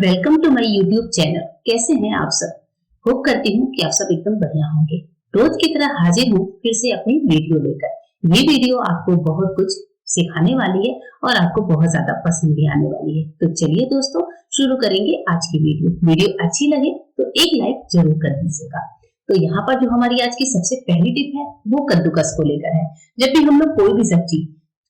Welcome to my YouTube channel. कैसे हैं आप सब? होप करती हूँ कि आप सब एकदम बढ़िया होंगे। रोज की तरह हाजिर हूँ फिर से अपनी वीडियो लेकर। ये वीडियो आपको बहुत कुछ सिखाने वाली है और आपको बहुत ज्यादा पसंद भी आने वाली है। तो चलिए दोस्तों, शुरू करेंगे आज की वीडियो। वीडियो अच्छी लगे तो एक लाइक जरूर कर दीजिएगा। तो यहाँ पर जो हमारी आज की सबसे पहली टिप है वो कद्दूकस को लेकर है। जब भी हम लोग कोई भी सब्जी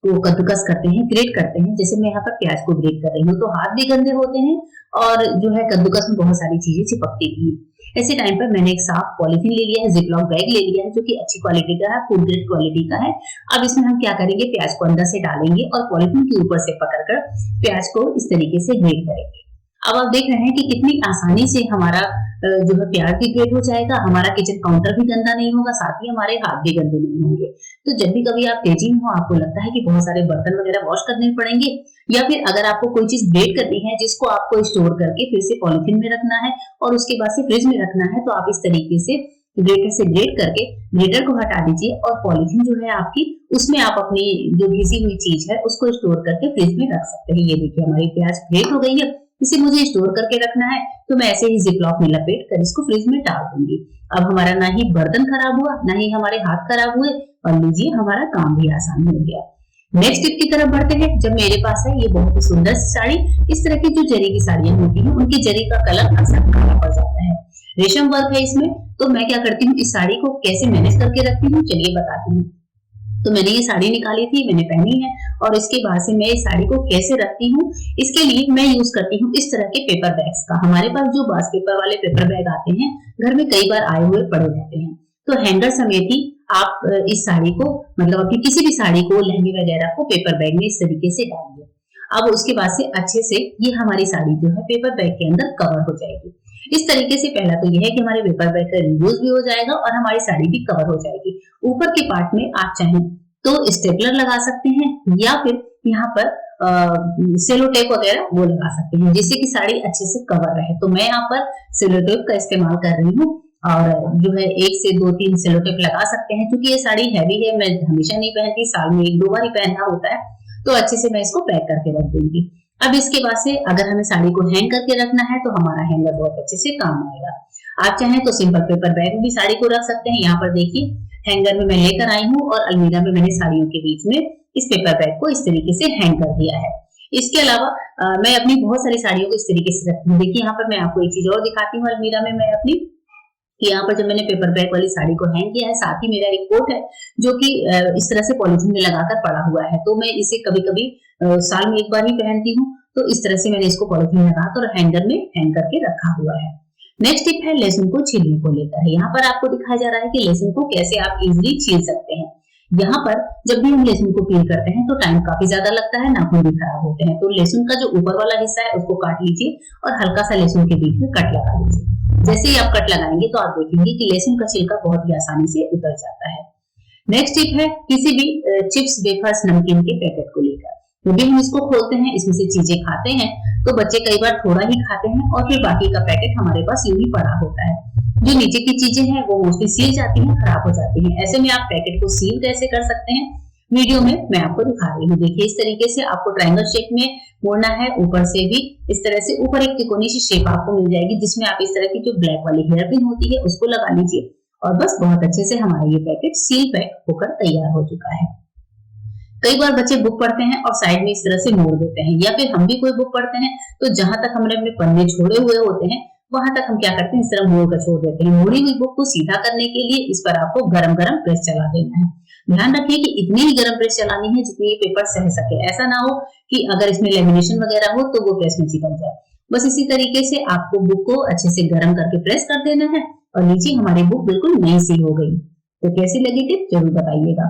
को कद्दूकस करते हैं, ग्रेट करते हैं, जैसे मैं यहाँ पर प्याज को ग्रेट कर रही हूँ, तो हाथ भी गंदे होते हैं और जो है कद्दूकस में बहुत सारी चीजें चिपकती भी हैं। ऐसे टाइम पर मैंने एक साफ पॉलिथीन ले लिया है, जिपलॉक बैग ले लिया है जो कि अच्छी क्वालिटी का है, फूड ग्रेड क्वालिटी का है। अब इसमें हम क्या करेंगे, प्याज को अंदर से डालेंगे और पॉलिथीन के ऊपर से पकड़कर प्याज को इस तरीके से ग्रेट करेंगे। अब आप देख रहे हैं कि कितनी आसानी से हमारा जो है प्याज भी ग्रेट हो जाएगा, हमारा किचन काउंटर भी गंदा नहीं होगा, साथ ही हमारे हाथ भी गंदे नहीं होंगे। तो जब भी कभी आप तेजी में हो, आपको लगता है कि बहुत सारे बर्तन वगैरह वॉश करने पड़ेंगे, या फिर अगर आपको कोई चीज ग्रेट करनी है जिसको आपको स्टोर करके फिर से पॉलिथीन में रखना है और उसके बाद से फ्रिज में रखना है, तो आप इस तरीके से ग्रेटर से ग्रेट करके ग्रेटर को हटा दीजिए और पॉलिथीन जो है आपकी, उसमें आप अपनी जो घिसी हुई चीज है उसको स्टोर करके फ्रिज में रख सकते हैं। ये देखिए हमारी प्याज ग्रेट हो गई है। इसे मुझे स्टोर करके रखना है तो मैं ऐसे ही जिपलॉक में लपेट कर इसको फ्रिज में डाल दूंगी। अब हमारा ना ही बर्तन खराब हुआ, ना ही हमारे हाथ खराब हुए और लीजिए हमारा काम भी आसान हो गया। नेक्स्ट टिप की तरफ बढ़ते हैं। जब मेरे पास है ये बहुत ही सुंदर साड़ी, इस तरह की जो जरी की साड़ियां होती हैं उनकी जरी का कलर अक्सर काला पड़ जाता है, रेशम वर्क है इसमें। तो मैं क्या करती हूँ, इस साड़ी को कैसे मैनेज करके रखती हूँ चलिए बताती हूँ। तो मैंने ये साड़ी निकाली थी, मैंने पहनी है और इसके बाद से मैं इस साड़ी को कैसे रखती हूँ, इसके लिए मैं यूज करती हूँ इस तरह के पेपर बैग्स का। हमारे पास जो बास पेपर वाले पेपर बैग आते हैं, घर में कई बार आए हुए पड़े रहते हैं, तो हैंगर समेत ही आप इस साड़ी को, मतलब अपनी किसी भी साड़ी को, लहंगे वगैरह को पेपर बैग में इस तरीके से डालिए। अब उसके बाद से अच्छे से ये हमारी साड़ी जो है पेपर बैग के अंदर कवर हो जाएगी। इस तरीके से पहला तो यह है कि हमारे पेपर बैग का यूज भी हो जाएगा और हमारी साड़ी भी कवर हो जाएगी। ऊपर के पार्ट में आप चाहें तो स्टेपलर लगा सकते हैं या फिर यहाँ पर सेलो टेप वगैरह वो लगा सकते हैं जिससे कि साड़ी अच्छे से कवर रहे। तो मैं यहाँ पर सेलो टेप का इस्तेमाल कर रही हूँ और जो है 1 से 2-3 सेलो टेप लगा सकते हैं। क्योंकि ये साड़ी हैवी है, मैं हमेशा नहीं पहनती, साल में 1-2 बार ही पहनना होता है, तो अच्छे से मैं इसको पैक करके रख दूंगी। अब इसके बाद से अगर हमें साड़ी को हैंग करके रखना है तो हमारा हैंगर बहुत अच्छे से काम आएगा। आप चाहें तो सिंपल पेपर बैग में भी साड़ी को रख सकते हैं। यहाँ पर देखिए हैंगर में मैं लेकर आई हूँ और अलमीरा में मैंने साड़ियों के बीच में इस पेपर बैग को इस तरीके से हैंग कर दिया है। इसके अलावा मैं अपनी बहुत सारी साड़ियों को इस तरीके से रखती हूँ। देखिए यहाँ पर मैं आपको एक चीज और दिखाती हूँ अलमीरा में मैं अपनी, कि यहाँ पर जब मैंने पेपर बैग वाली साड़ी को हैंग किया है, साथ ही मेरा एक कोट है जो कि इस तरह से पॉलिथीन में लगाकर पड़ा हुआ है, तो मैं इसे कभी कभी साल में 1 बार ही पहनती हूँ। तो इस तरह से मैंने इसको पॉलिथीन लगाकर और हैंगर में हैंग करके रखा हुआ है। नेक्स्ट टिप है लहसुन को छीलने को लेकर। यहाँ पर आपको दिखाया जा रहा है कि लहसुन को कैसे आप इजीली छील सकते हैं। यहाँ पर जब भी हम लहसुन को पील करते हैं तो टाइम काफी ज्यादा लगता है, नाखून भी खराब होते हैं। तो लहसुन का जो ऊपर वाला हिस्सा है उसको काट लीजिए और हल्का सा लहसुन के बीच में कट लगा लीजिए। जैसे ही आप कट लगाएंगे तो आप देखेंगे कि लहसुन का छिलका बहुत ही आसानी से उतर जाता है। नेक्स्ट टिप है किसी भी चिप्स, वेफर्स, नमकीन के पैकेट को लेकर। जब भी हम इसको खोलते हैं, इसमें से चीजें खाते हैं, तो बच्चे कई बार थोड़ा ही खाते हैं और फिर बाकी का पैकेट हमारे पास यूं ही पड़ा होता है। जो नीचे की चीजें हैं वो मोस्टली सील जाती हैं, खराब हो जाती हैं। ऐसे में आप पैकेट को सील कैसे कर सकते हैं, वीडियो में मैं आपको दिखा रही हूँ। देखिए इस तरीके से आपको ट्रायंगल शेप में मोड़ना है, ऊपर से भी इस तरह से ऊपर एक त्रिकोणीय सी शेप आपको मिल जाएगी जिसमें आप इस तरह की जो ब्लैक वाली हेयर पिन होती है उसको लगा लीजिए और बस बहुत अच्छे से हमारा ये पैकेट सील पैक होकर तैयार हो चुका है। कई बार बच्चे बुक पढ़ते हैं और साइड में इस तरह से मोड़ देते हैं, या फिर हम भी कोई बुक पढ़ते हैं तो जहां तक हमने अपने पन्ने छोड़े हुए होते हैं वहां तक हम क्या करते हैं, इस तरह मोड़ कर छोड़ देते हैं। मोड़ी हुई बुक को सीधा करने के लिए इस पर आपको गरम गरम प्रेस चला देना है। ध्यान रखिए कि इतनी ही गरम प्रेस चलानी है जितनी ये पेपर सह सके। ऐसा ना हो कि अगर इसमें लेमिनेशन वगैरह हो तो वो प्रेस में चिपक जाए। बस इसी तरीके से आपको बुक को अच्छे से गरम करके प्रेस कर देना है और नीचे हमारी बुक बिल्कुल नई सी हो गई। तो कैसी लगी टिप जरूर बताइएगा।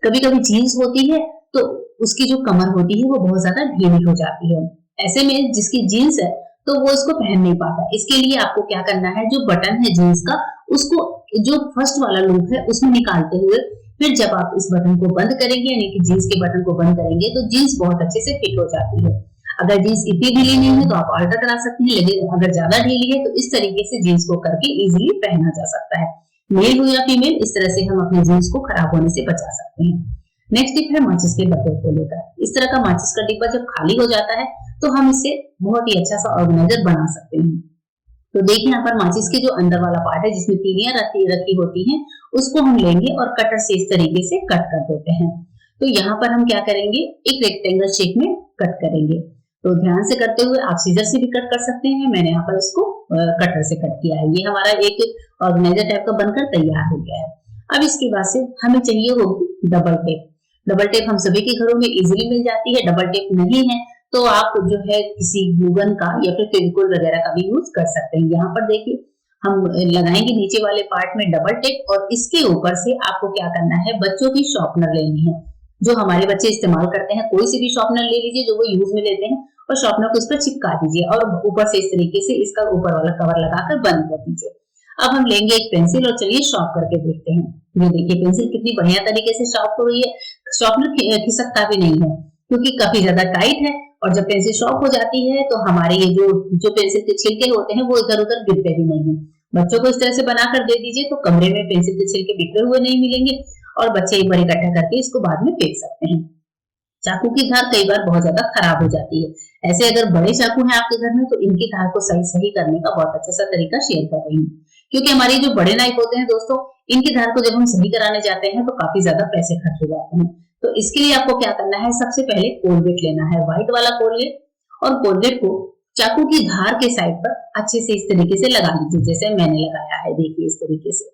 कभी कभी जीन्स होती है तो उसकी जो कमर होती है वो बहुत ज्यादा ढीली हो जाती है। ऐसे में जिसकी जीन्स है तो वो इसको पहन नहीं पाता। इसके लिए आपको क्या करना है, जो बटन है जीन्स का उसको जो फर्स्ट वाला लूप है उसमें निकालते हुए फिर जब आप इस बटन को बंद करेंगे, यानी कि जीन्स के बटन को बंद करेंगे, तो जीन्स बहुत अच्छे से फिट हो जाती है। अगर जीन्स इतनी ढीली नहीं है तो आप अल्टर करा सकते हैं, लेकिन अगर ज्यादा ढीली है तो इस तरीके से जीन्स को करके इजीली पहना जा सकता है। मेल हो या फीमेल, इस तरह से हम अपने जीन्स को खराब होने से बचा सकते हैं। नेक्स्ट टिप है माचिस के डब्बे को लेकर। इस तरह का माचिस का डिब्बा जब खाली हो जाता है तो हम इससे बहुत ही अच्छा सा ऑर्गेनाइजर बना सकते हैं। तो देखिए यहाँ पर माचिस के जो अंदर वाला पार्ट है जिसमें तीलियां रखी होती हैं, उसको हम लेंगे और कटर से इस तरीके से कट कर देते हैं। तो यहाँ पर हम क्या करेंगे, एक रेक्टेंगल शेप में कट करेंगे। तो ध्यान से करते हुए आप सीजर से भी कट कर सकते हैं, मैंने यहाँ पर इसको कटर से कट किया है। ये हमारा एक ऑर्गेनाइजर टाइप का बनकर तैयार हो गया है। अब इसके बाद से हमें चाहिए होगी डबल टेप। डबल टेप हम सभी के घरों में इजीली मिल जाती है। डबल टेप नहीं है तो आप जो है किसी ग्लूगन का या फिर फेविकोल वगैरह का भी यूज कर सकते हैं। यहाँ पर देखिए हम लगाएंगे नीचे वाले पार्ट में डबल टेप और इसके ऊपर से आपको क्या करना है, बच्चों की शॉर्पनर लेनी है जो हमारे बच्चे इस्तेमाल करते हैं। कोई सी भी शॉर्पनर ले लीजिए जो वो यूज में लेते हैं और शॉर्पनर को इस पर चिपका दीजिए और ऊपर से इस तरीके से इसका ऊपर वाला कवर लगाकर बंद कर दीजिए। अब हम लेंगे एक पेंसिल और चलिए शॉर्प करके देखते हैं। ये देखिए पेंसिल कितनी बढ़िया तरीके से शॉर्प हो रही है। शॉर्पनर खिसकता भी नहीं है क्योंकि काफी ज्यादा टाइट है और जब पेंसिल शॉर्प हो जाती है तो हमारे ये जो पेंसिल के छिलके होते हैं वो इधर उधर गिरते भी नहीं है। बच्चों को इस तरह से बनाकर दे दीजिए तो कमरे में पेंसिल के छिलके बिखरे हुए नहीं मिलेंगे और बच्चे एक बार इकट्ठा करके इसको बाद में फेंक सकते हैं। चाकू की धार कई बार बहुत ज्यादा खराब हो जाती है। ऐसे अगर बड़े चाकू हैं आपके घर में तो इनकी धार को सही करने का बहुत अच्छा सा तरीका शेयर कर रही हूँ, क्योंकि हमारी जो बड़े नाइफ होते हैं दोस्तों, इनकी धार को जब हम सही कराने जाते हैं तो काफी ज्यादा पैसे खर्च हो जाते हैं। तो इसके लिए आपको क्या करना है, सबसे पहले कोलगेट लेना है, व्हाइट वाला कोलगेट, और कोलगेट को चाकू की धार के साइड पर अच्छे से इस तरीके से लगा लीजिए जैसे मैंने लगाया है। देखिए इस तरीके से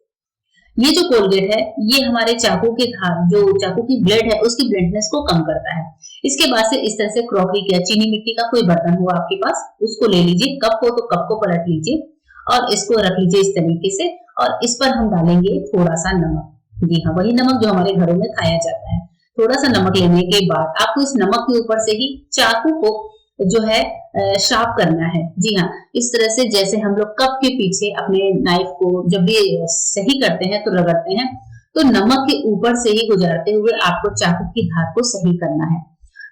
ये जो कोलगेट है ये हमारे चाकू के धार, जो चाकू की ब्लेड है उसकी ब्लेडनेस को कम करता है। इसके बाद से इस तरह से क्रॉकरी या चीनी मिट्टी का कोई बर्तन हो आपके पास, उसको ले लीजिए। कप हो तो कप को पलट लीजिए और इसको रख लीजिए इस तरीके से, और इस पर हम डालेंगे थोड़ा सा नमक। जी हाँ, वही नमक जो हमारे घरों में खाया जाता है। थोड़ा सा नमक लेने के बाद आपको इस नमक के ऊपर से ही चाकू को जो है शार्प करना है। जी हाँ, इस तरह से जैसे हम लोग कप के पीछे अपने नाइफ को जब भी सही करते हैं तो रगड़ते हैं, तो नमक के ऊपर से ही गुजारते हुए आपको चाकू की धार को सही करना है।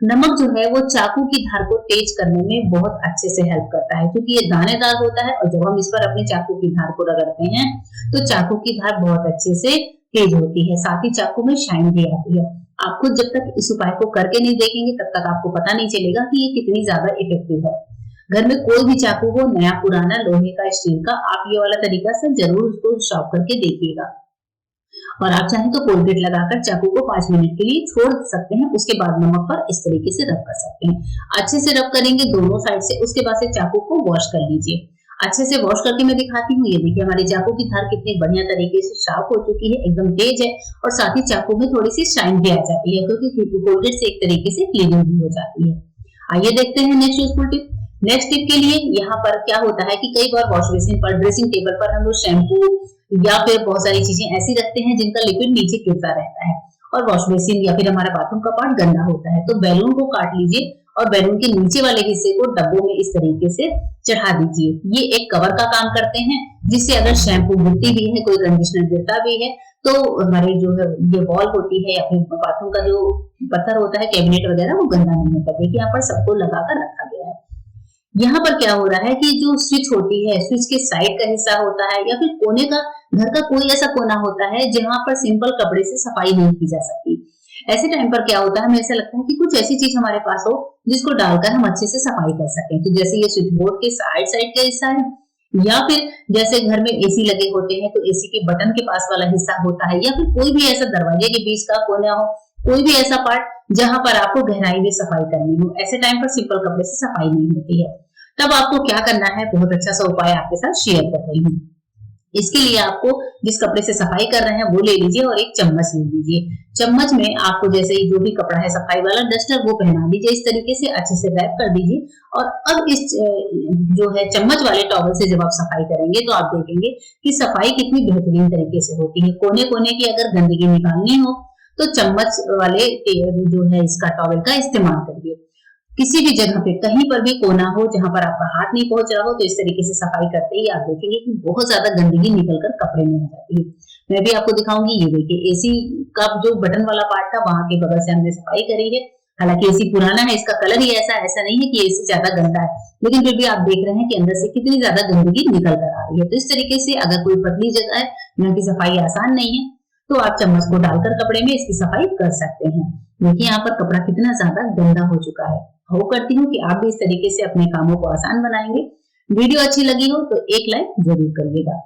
नमक जो है वो चाकू की धार को तेज करने में बहुत अच्छे से हेल्प करता है, क्योंकि ये दानेदार होता है और जब हम इस पर अपने चाकू की धार को रगड़ते हैं तो चाकू की धार बहुत अच्छे से तेज होती है, साथ ही चाकू में शाइन भी आती है। आप खुद जब तक इस उपाय को करके नहीं देखेंगे तब तक आपको पता नहीं चलेगा कि ये कितनी ज्यादा इफेक्टिव है। घर में कोई भी चाकू हो, नया पुराना, लोहे का, स्टील का, आप ये वाला तरीका से जरूर उसको शार्प करके देखिएगा। और आप चाहें तो कोलगेट लगाकर चाकू को 5 मिनट के लिए छोड़ सकते हैं, उसके बाद नमक पर इस तरीके से रब कर सकते हैं। अच्छे से रब करेंगे दोनों साइड से, उसके बाद से चाकू को वॉश कर लीजिए। अच्छे से वॉश करके मैं दिखाती हूँ। ये देखिए हमारी चाकू की धार कितनी बढ़िया तरीके से शार्प हो चुकी है, एकदम तेज है, और साथ ही चाकू में थोड़ी सी शाइन भी आ जाती है क्योंकि कोलगेट से एक तरीके से क्लीनिंग भी हो जाती है। आइए देखते हैं next useful tip. Next tip के लिए यहाँ पर क्या होता है कि कई बार वॉश बेसिन पर, ड्रेसिंग टेबल पर हम लोग शैम्पू या फिर बहुत सारी चीजें ऐसी रखते हैं जिनका लिक्विड नीचे गिरता रहता है और वॉश बेसिन या फिर हमारा बाथरूम का पार्ट गंदा होता है। तो बैलून को काट लीजिए और बैलून के नीचे वाले हिस्से को डब्बों में इस तरीके से चढ़ा दीजिए। ये एक कवर का काम करते हैं, जिससे अगर शैम्पू गिरती भी है, कोई कंडीशनर गिरता भी है, तो हमारे जो है ये वॉल होती है या फिर बाथरूम का जो पत्थर होता है, कैबिनेट वगैरह, वो गंदा नहीं होता। देखिए यहाँ पर सबको लगाकर रखा गया है। यहाँ पर क्या हो रहा है कि जो स्विच होती है, स्विच के साइड का हिस्सा होता है या फिर कोने का, घर का कोई ऐसा कोना होता है जहाँ पर सिंपल कपड़े से सफाई नहीं की जा सकती। ऐसे टाइम पर क्या होता है, हमें ऐसा लगता है कि कुछ ऐसी चीज हमारे पास हो जिसको डालकर हम अच्छे से सफाई कर सकें। तो जैसे ये स्विच बोर्ड के साइड का हिस्सा है, या फिर जैसे घर में एसी लगे होते हैं तो एसी के बटन के पास वाला हिस्सा होता है, या फिर कोई भी ऐसा दरवाजे के बीच का कोना हो, कोई भी ऐसा पार्ट जहां पर आपको गहराई में सफाई करनी हो। ऐसे टाइम पर सिंपल कपड़े से सफाई नहीं होती है। तब आपको क्या करना है, बहुत अच्छा सा उपाय आपके साथ शेयर कर रही हूँ। इसके लिए आपको जिस कपड़े से सफाई कर रहे हैं वो ले लीजिए और एक चम्मच ले लीजिए। चम्मच में आपको जैसे ही जो भी कपड़ा है सफाई वाला, डस्टर, वो पहना दीजिए इस तरीके से, अच्छे से रैप कर दीजिए। और अब इस जो है चम्मच वाले टॉवल से जब आप सफाई करेंगे तो आप देखेंगे कि सफाई कितनी बेहतरीन तरीके से होती है। कोने कोने की अगर गंदगी निकालनी हो तो चम्मच वाले जो है इसका टॉवल का इस्तेमाल करिए। किसी भी जगह पे कहीं पर भी कोना हो जहां पर आपका हाथ नहीं पहुंच रहा हो, तो इस तरीके से सफाई करते ही आप देखेंगे कि बहुत ज्यादा गंदगी निकलकर कपड़े में आ जाती है। मैं भी आपको दिखाऊंगी। ये देखिए एसी का जो बटन वाला पार्ट था वहां के बगल से हमने सफाई करी है। हालांकि एसी पुराना है, इसका कलर ही ऐसा नहीं है कि एसी ज्यादा गंदा है, लेकिन फिर भी आप देख रहे हैं कि अंदर से कितनी ज्यादा गंदगी निकल कर आ रही है। तो इस तरीके से अगर कोई पतली जगह है जहाँ की सफाई आसान नहीं है तो आप चम्मच को डालकर कपड़े में इसकी सफाई कर सकते हैं। देखिए यहाँ पर कपड़ा कितना ज्यादा गंदा हो चुका है। होप करती हूँ कि आप भी इस तरीके से अपने कामों को आसान बनाएंगे। वीडियो अच्छी लगी हो तो एक लाइक जरूर करिएगा।